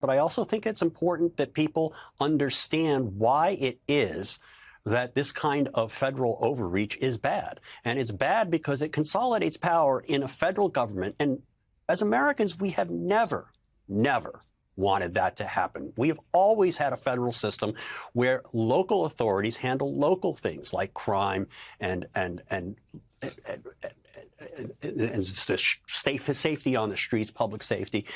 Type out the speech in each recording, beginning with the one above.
but I also think it's important that people understand why it is that this kind of federal overreach is bad. And it's bad because it consolidates power in a federal government. And as Americans, we have never wanted that to happen. We have always had a federal system where local authorities handle local things like crime and the safety on the streets, public safety.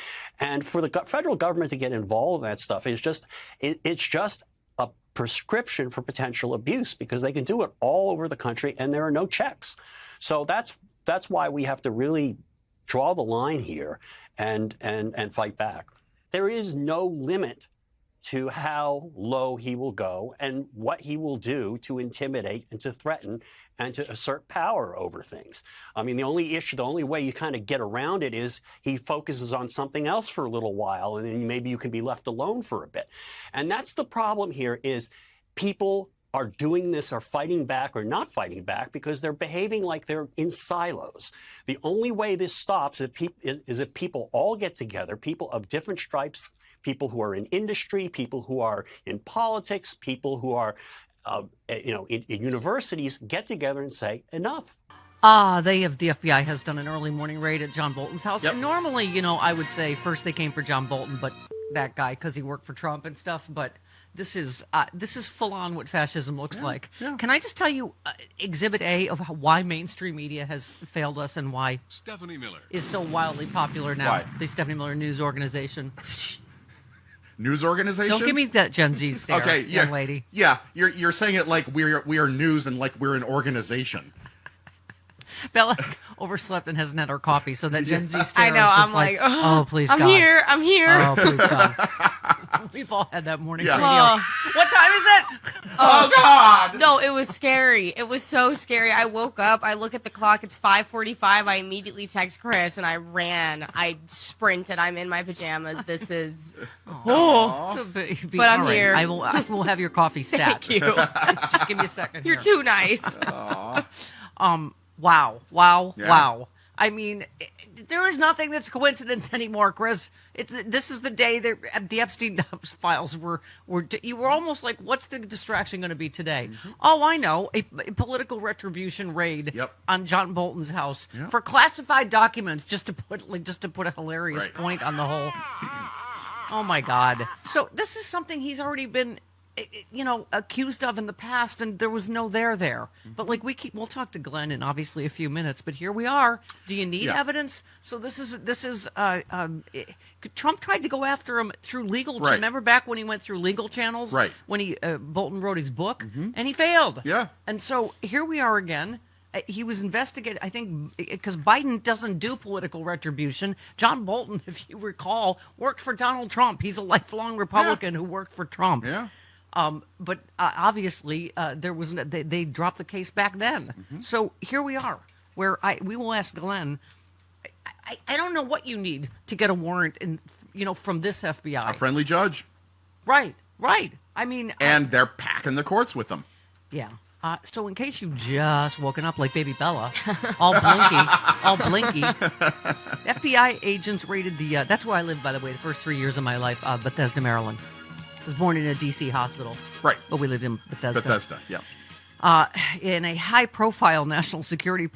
And for the federal government to get involved in that stuff is just, it's just a prescription for potential abuse, because they can do it all over the country and there are no checks. So that's why we have to really draw the line here and fight back. There is no limit to how low he will go and what he will do to intimidate and to threaten and to assert power over things. I mean, the only way you kind of get around it is he focuses on something else for a little while, and then maybe you can be left alone for a bit. And that's the problem here, is people are doing this, are fighting back or not fighting back because they're behaving like they're in silos. The only way this stops is if people all get together, people of different stripes, people who are in industry, people who are in politics, people who are in universities, get together and say, enough. The FBI has done an early morning raid at John Bolton's house. Yep. And normally, I would say first they came for John Bolton, but that guy, because he worked for Trump and stuff. But this is full on what fascism looks like. Yeah. Can I just tell you Exhibit A of why mainstream media has failed us and why Stephanie Miller is so wildly popular now? Why? The Stephanie Miller News Organization. News organization? Don't give me that Gen Z stare, okay, yeah, young lady. Yeah, you're saying it like we are news and like we're an organization. Bella overslept and hasn't had her coffee, so that Gen Z stare I know, is just I'm like, oh, please I'm God. I'm here. Oh, please God. We've all had that morning Yeah. radio. What time is it? Oh, God! No, it was scary. It was so scary. I woke up, I look at the clock, it's 5:45. I immediately text Chris, and I ran. I sprinted. I'm in my pajamas. This is... Oh. But I'm all right. here. I will have your coffee stat. Thank you. Just give me a second You're here. too nice. Wow. I mean, there is nothing that's coincidence anymore, Chris. This is the day that the Epstein files were. You were almost like, what's the distraction going to be today? Mm-hmm. Oh, I know, a political retribution raid on John Bolton's house for classified documents, just to put a hilarious point on the whole. Oh my God! So this is something he's already been, accused of in the past, and there was no there. But like we'll talk to Glenn in obviously a few minutes. But here we are. Do you need evidence? So this is Trump tried to go after him through legal. Right. Remember back when he went through legal channels? Right. When Bolton wrote his book, and he failed. Yeah. And so here we are again. He was investigated, I think, because Biden doesn't do political retribution. John Bolton, if you recall, worked for Donald Trump. He's a lifelong Republican who worked for Trump. Yeah. But obviously, they dropped the case back then. Mm-hmm. So here we are, where we will ask Glenn. I don't know what you need to get a warrant, from this FBI. A friendly judge. Right. I mean, and they're packing the courts with them. Yeah. So in case you've just woken up like baby Bella, all blinky, FBI agents raided the, that's where I lived, by the way, the first 3 years of my life, Bethesda, Maryland. I was born in a D.C. hospital. Right. But we lived in Bethesda. Yeah. In a high-profile national security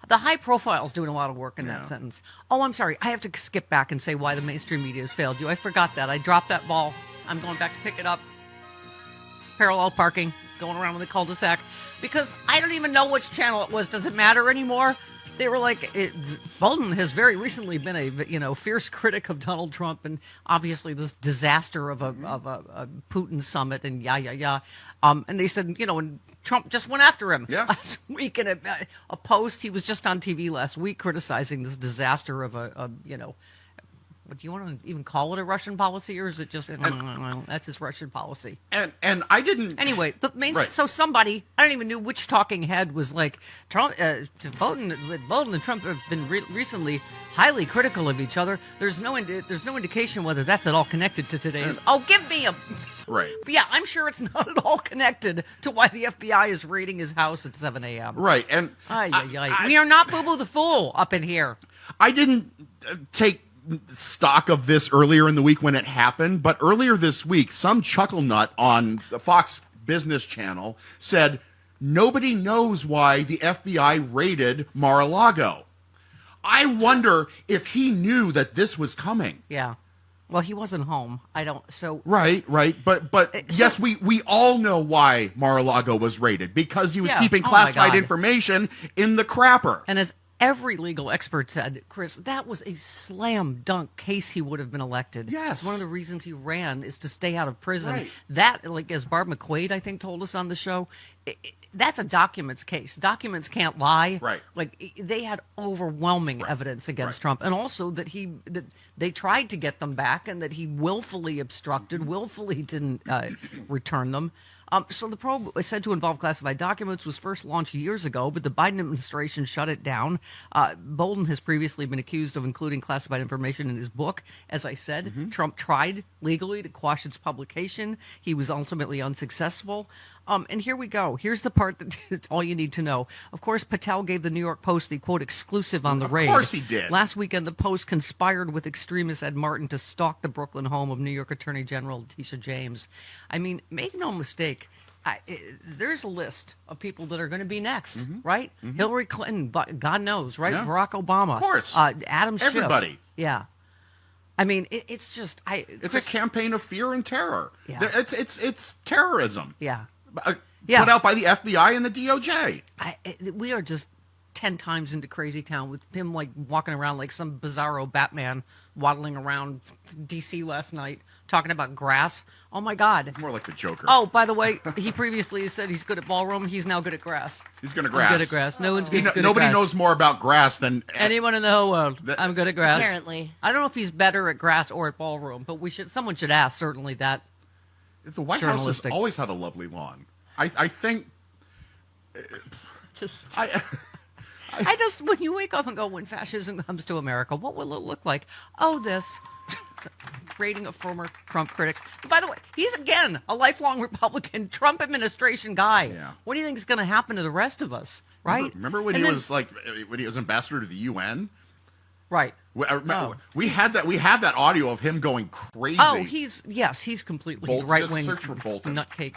the high profile is doing a lot of work in that sentence. Oh, I'm sorry. I have to skip back and say why the mainstream media has failed you. I forgot that. I dropped that ball. I'm going back to pick it up. Parallel parking, going around with the cul-de-sac. Because I don't even know which channel it was. Does it matter anymore? They were like, Bolton has very recently been a fierce critic of Donald Trump, and obviously this disaster of a Putin summit, and and they said, and Trump just went after him last week in a post. He was just on TV last week criticizing this disaster of But do you want to even call it a Russian policy, or is it just that's his Russian policy? And I didn't. Anyway, so somebody, I don't even know which talking head was like, Trump, Bolton and Trump have been recently highly critical of each other. There's no indication whether that's at all connected to today's. Give me a. Right. But yeah, I'm sure it's not at all connected to why the FBI is raiding his house at 7 a.m. Right, and we are not Boo Boo the Fool up in here. I didn't take stock of this earlier in the week when it happened, but earlier this week, some chuckle nut on the Fox Business Channel said, nobody knows why the FBI raided Mar-a-Lago. I wonder if he knew that this was coming. Yeah. Well, he wasn't home. I don't. So Right. But yes, we all know why Mar-a-Lago was raided, because he was keeping Oh, my classified God. information in the crapper. And as every legal expert said, Chris, that was a slam dunk case he would have been elected. Yes. One of the reasons he ran is to stay out of prison. Right. That, like as Barb McQuaid, I think, told us on the show, that's a documents case. Documents can't lie. Right. Like they had overwhelming evidence against Trump, and also that they tried to get them back, and that he willfully obstructed, willfully didn't return them. So the probe is said to involve classified documents, was first launched years ago, but the Biden administration shut it down. Bolden has previously been accused of including classified information in his book. As I said, Trump tried legally to quash its publication. He was ultimately unsuccessful. And here we go. Here's the part that's all you need to know. Of course, Patel gave the New York Post the, quote, exclusive on the raid. Of course he did. Last weekend, the Post conspired with extremist Ed Martin to stalk the Brooklyn home of New York Attorney General Letitia James. I mean, make no mistake, there's a list of people that are going to be next, right? Hillary Clinton, but God knows, right? Yeah. Barack Obama. Of course. Adam Schiff. Everybody. Yeah. I mean, it's just... It's a campaign of fear and terror. Yeah. It's terrorism. Yeah. Put out by the FBI and the DOJ. We are just 10 times into crazy town with him like walking around like some bizarro Batman waddling around DC last night talking about grass. Oh my God. More like the Joker. Oh, by the way, he previously said he's good at ballroom. He's now good at grass. He's good at I'm grass. good at grass. No one's good, good at Nobody grass. knows more about grass than Anyone in the whole world. I'm good at grass. Apparently. I don't know if he's better at grass or at ballroom, but someone should ask certainly that. The White House has Journalistic. always had a lovely lawn. I think Just I I just, when you wake up and go, when fascism comes to America, what will it look like? Oh, this. Rating of former Trump critics. By the way, he's again a lifelong Republican Trump administration guy. Yeah. What do you think is going to happen to the rest of us, right? Remember when And he then- when he was ambassador to the UN? Right. We had that. We have that audio of him going crazy. Oh, he's completely Bolt- right just wing search for Bolton. nutcake.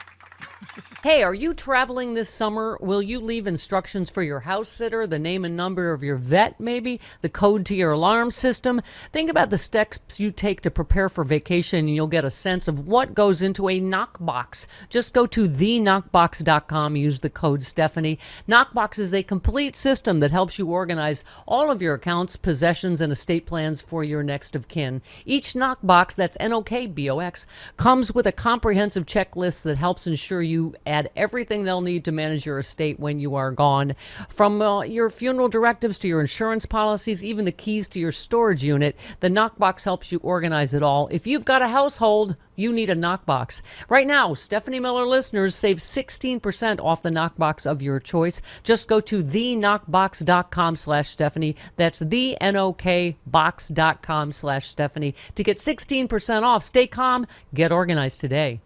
Hey, are you traveling this summer? Will you leave instructions for your house sitter, the name and number of your vet, maybe, the code to your alarm system? Think about the steps you take to prepare for vacation, and you'll get a sense of what goes into a knockbox. Just go to theknockbox.com, use the code Stephanie. Knockbox is a complete system that helps you organize all of your accounts, possessions, and estate plans for your next of kin. Each knockbox, that's Knockbox, comes with a comprehensive checklist that helps ensure you add everything they'll need to manage your estate when you are gone. From your funeral directives to your insurance policies, even the keys to your storage unit, the Knockbox helps you organize it all. If you've got a household, you need a Knockbox. Right now, Stephanie Miller listeners save 16% off the Knockbox of your choice. Just go to theknockbox.com/Stephanie. That's theknockbox.com/Stephanie to get 16% off. Stay calm, get organized today.